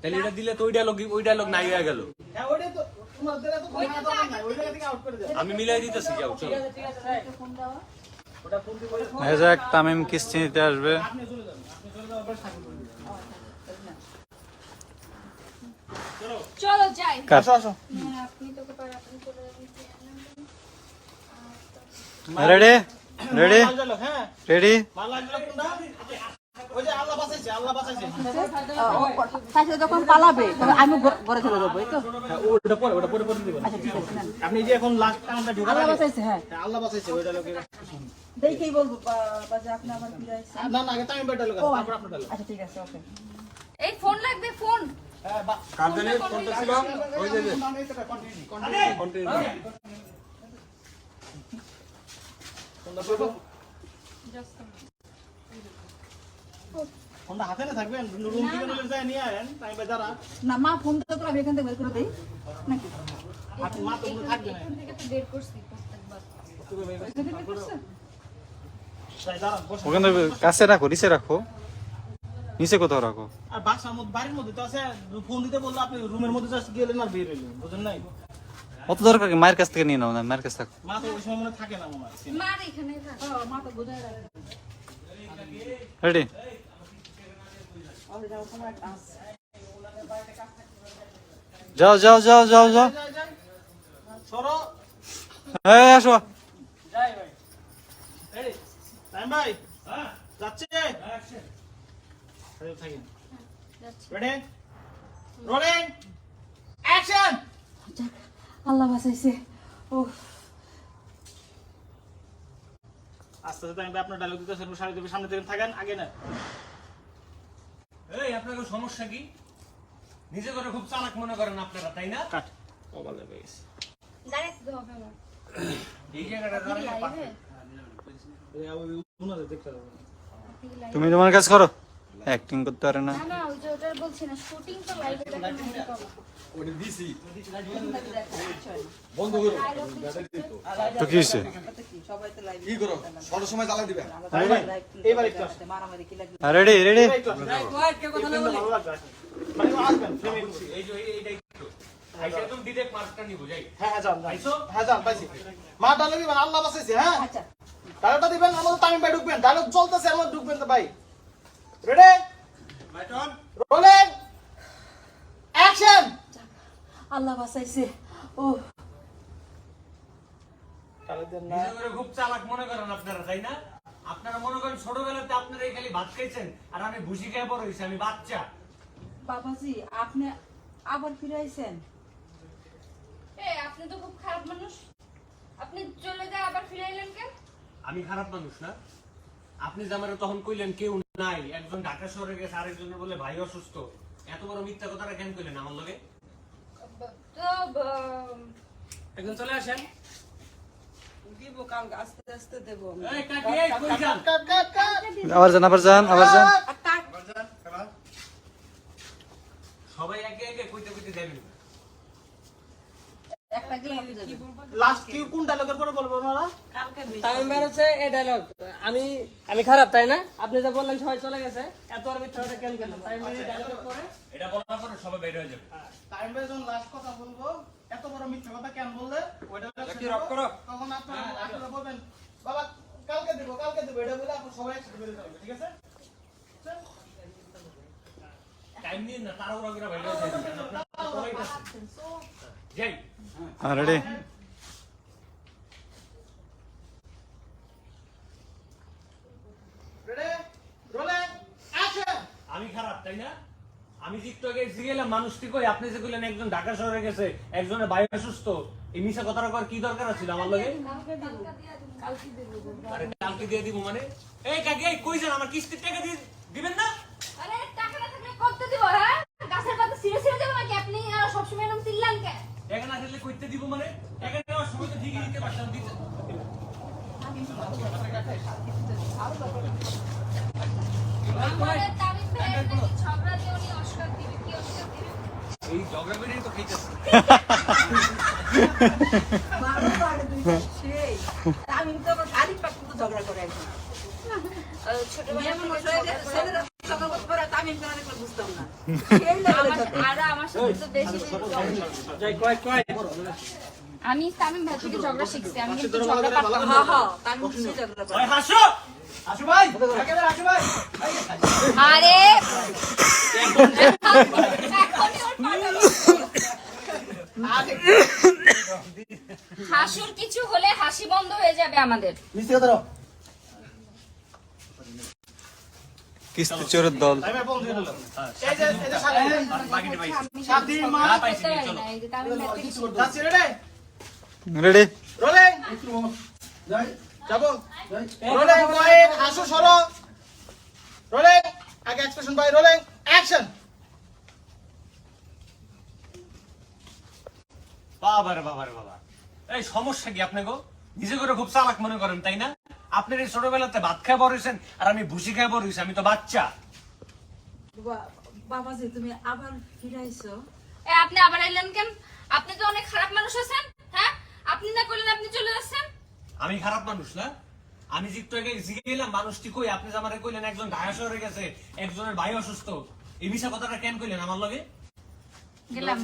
তাহলে এটা দিলে তো ওই ডায়লগ নাই হয়ে গেল। আমি মিলাই দিতেছি, যাও চলো। যাক, তামিম কিস্তি নিতে আসবে। চলো যাই। Ready ready ready. যখন পালাবে আমি ঘরে চলে যাবো, এই তো আপনি যে এখন লাস্ট টাইমটা ঢুকে আল্লাহ বাঁচাইছে। হ্যাঁ, আল্লাহ বাঁচাইছে ওইটা লোকে দেখেই বলবো বাজে আপনি আবার ফিরে আসছেন। না না আগে টাইম বেটা লোক তারপর আপনার লোক। আচ্ছা ঠিক আছে, ওকে। এই ফোন লাগবে, ফোন। হ্যাঁ কার জানি ফোনটা ছিল ওই যে কন্টিনিউ। ফোনটা হাতে না থাকবেন, রুম থেকে নিলে যায় নিয়ে আয়েন টাইম বেজারা। না মা ফোন তো করে আমি এখান থেকে বের করে দেই নাকি? আপনি মা তো থাকবে না। এখান থেকে তো বের করছি প্রত্যেকবার। এখানে বের করছে? তাই দাঁড়ান বসে। ওখানে কাছে রাখো, নিচে রাখো, নিচে কোথাও রাখো। আর বাসার মধ্যে বাড়ির মধ্যে তো আছে, ফোন দিতে বললো আপনি রুমের মধ্যে জাস্ট গেলেন আর বের হইলেন, বুঝেন নাই? অত দরকার কি? মায়ের কাছ থেকে নিয়ে নাও না, মায়ের কাছে থাকো। মা তো ওই সময় মনে থাকে না মনে হয়। মার এখানে থাক। মা তো বোঝায় রাখে। রেডি। যাও যাও যাও যাও যাও। সরো এই আসো। যাই ভাই। রেডি টাইম ভাই। হ্যাঁ যাচ্ছে। রেডি থাকেন। Ready rolling action. আল্লাহ বাঁচাইছে। ও আস্তে আস্তে টাইম ভাই আপনার ডায়লগ দিতে সেরকম সামনে থেকে সামনে থেকে থাকেন, আগে না। এই আপনার সমস্যা কি? নিজে করে খুব চালাক মনে করেন আপনারা, তাই না? কাট মোবাইল লেগে গেছে। দাঁড়াতে তো হবে আমার। এই জায়গাটা দাঁড়ালে লাইভে এই ওই উনারে দেখতে হবে। তুমি তোমার কাজ করো, অ্যাক্টিং করতে পারে না। না না, ওই যে ওটার বলছি না, শুটিং তো লাইভে দেখার মতো পাবো। ওটা দিছি বন্ধ করো। তো কি হয়েছে? সবাই তো লাইভ কি করো সব সময় জ্বালা দিবে। এইবার একটু আসেন। মারামারি কি লাগবে? Ready ready. একটু আসেন। ভালো লাগবে আসেন। মানে আসবেন ফ্রেমে খুশি। এই যে এইটাই তো আইসা একদম ডিরেক্ট মার্কটা নিব যাই। হ্যাঁ হ্যাঁ যান আইসো। হ্যাঁ যান পাইছি। মা ডায়লগ দিবেন, আল্লাহ বাঁচাইছে। হ্যাঁ আচ্ছা ডায়লগটা দিবেন, আমাদের টাইম ভাই ঢুকবেন, ডায়লগ চলতেছে এর মধ্যে ঢুকবেন তো ভাই। রেডি বাইটন রোলিং অ্যাকশন। আল্লাহ বাঁচাইছে। ও ডায়লগ দেন না। নিজে করে খুব চালাক মনে করেন আপনারা, তাই না? আপনারা মনে করেন ছোটবেলাতে আপনারা এই খালি ভাত খাইছেন আর আমি ভুসি খেয়ে বড় হইছি, আমি বাচ্চা। বাবাজি আপনি আবার ফিরে আইছেন? এই আপনি তো খুব খারাপ মানুষ। আপনি চলে যায় আবার ফিরে এলেন কেন? আমি খারাপ মানুষ না? আপনি যে আমারে তখন কইলেন কেউ নাই, একজন ঢাকা শহরে গেছে, আরেকজনের বলে ভাই অসুস্থ, এত বড় মিথ্যা কথাটা কেন কইলেন আমার লগে? তো একজন চলে আসেন। দিব কাল আস্তে আস্তে দেব আমি। এই কাকি, এই কই যান? কাট কাট কাট। আবার যান আবার যান আবার যান। সবাই একে একে কইতে কইতে যাবেন। একটা গেলে কি বলবো? লাস্ট কি কোন ডায়লগের পরে বলবো ওনারা? কালকে টাইম বের হচ্ছে এই ডায়লগ। আমি খারাপ তাই না? আপনি যা বললেন সবাই চলে গেছে, এত আর মিথ্যাটা কেন কেন? টাইম বের ডায়লগের পরে এটা বলার পরে সবাই বের হয়ে যাবে। টাইম ভাই যখন লাস্ট কথা বলবো, এত বড় মিথ্যা কথা কেন বললে? ওইটা কি রক করো? তখন আপনারা বলবেন বাবা কালকে দেব এটা বলে আপনি সবাই একসাথে বের যাবেন, ঠিক আছে? টাইম নিন না, তাড়াহুড়া করে বের হয়ে যাবেন। যাই। রেডি। Ready rolling action. আমি খারাপ তাই না? আমি টিকটকে গেলাম, মানুষটি কই আপনি যে কইলেন একজন ঢাকা শহরে গেছে, একজনের ভাই অসুস্থ, এই মিছা কথাটা কর কি দরকার ছিল আমার লগে? আরে কালকে দিয়ে দিব মানে? এই কাকি, এই কই যান? আমার কিস্তির টাকা দিয়ে দিবেন না? আরে টাকা না থাকলে করতে দিব, হ্যাঁ? গাছের পাতা ছিঁড়ে ছিঁড়ে দেব নাকি? আপনি সবসময় এরকম চিল্লান কেন? টাকা না থাকলে কইতে দিব মানে? টাকা নেওয়ার সময় তো ঠিকই দিতে পারতাম, দিতে। আমাদের তাবিজ ভাইয়ের নাকি ঝগড়া দিয়ে উনি অস্কার দিবে। কি অস্কার দিবে? এই ঝগড়া বেরিয়ে তো খাইতেছে। বারো তো আগে দুইটা সেই আমি তো আবার গাড়ি পাকতে ঝগড়া করে একদম। ছোটবেলা থেকে ছেলেরা ঝগড়া করতে পারে, আমি বুঝতাম না। সেই লেভেলে আর আমার সাথে তো বেশি যাই কয় কয় আমি তামিম ভাই থেকে ঝগড়া শিখছি আমি কিন্তু ঝগড়া পারতাম না। হ্যাঁ হ্যাঁ আমি সেই ঝগড়া পারি। ওই হাসো আসু ভাই একেবারে আসু ভাই আরে এখনই ওর পাঠাবো। হাসুর কিছু হলে হাসি বন্ধ হয়ে যাবে আমাদের। মিষ্টি কথা দাও কিস্তি চোরের দল টাইমে পৌঁছে দিলাম এই যে সাথে বাকিটা পাইছি সাথী মা না পাইছি করতে পারি চলো না, এই যে তামিম ভাই থেকে শিখছি। যাচ্ছি রে রেডি রোলিং যাবো রোলিং পয়েন্ট আসো সরো রোলিং আগে এক্সপ্রেশন বাই রোলিং অ্যাকশন বাবারে বাবারে বাবা এই সমস্যা কি আপনি গো নিজে করে খুব চালাক মনে করেন তাই না আপনার এই ছোটবেলাতে ভাত খায় বড় হয়েছেন আর আমি ভুসি খায় বড় হয়েছি আমি তো বাচ্চা বাবাজি তুমি আবার ফিরাইছো? এ আপনি আবার আইলেন কেন? আপনি তো অনেক খারাপ মানুষ আছেন। হ্যাঁ, আপনি না করলেন আপনি চলে যাচ্ছেন। আমি খারাপ মানুষ না আমি যে একটু আগে জিজ্ঞেলাম মানুষটি কই আপনি যে আমারে কইলেন একজন ঢাকা শহরে গেছে একজনের ভাই অসুস্থ এই মিশা কথাটা কেন কইলেন আমার লগে গেলাম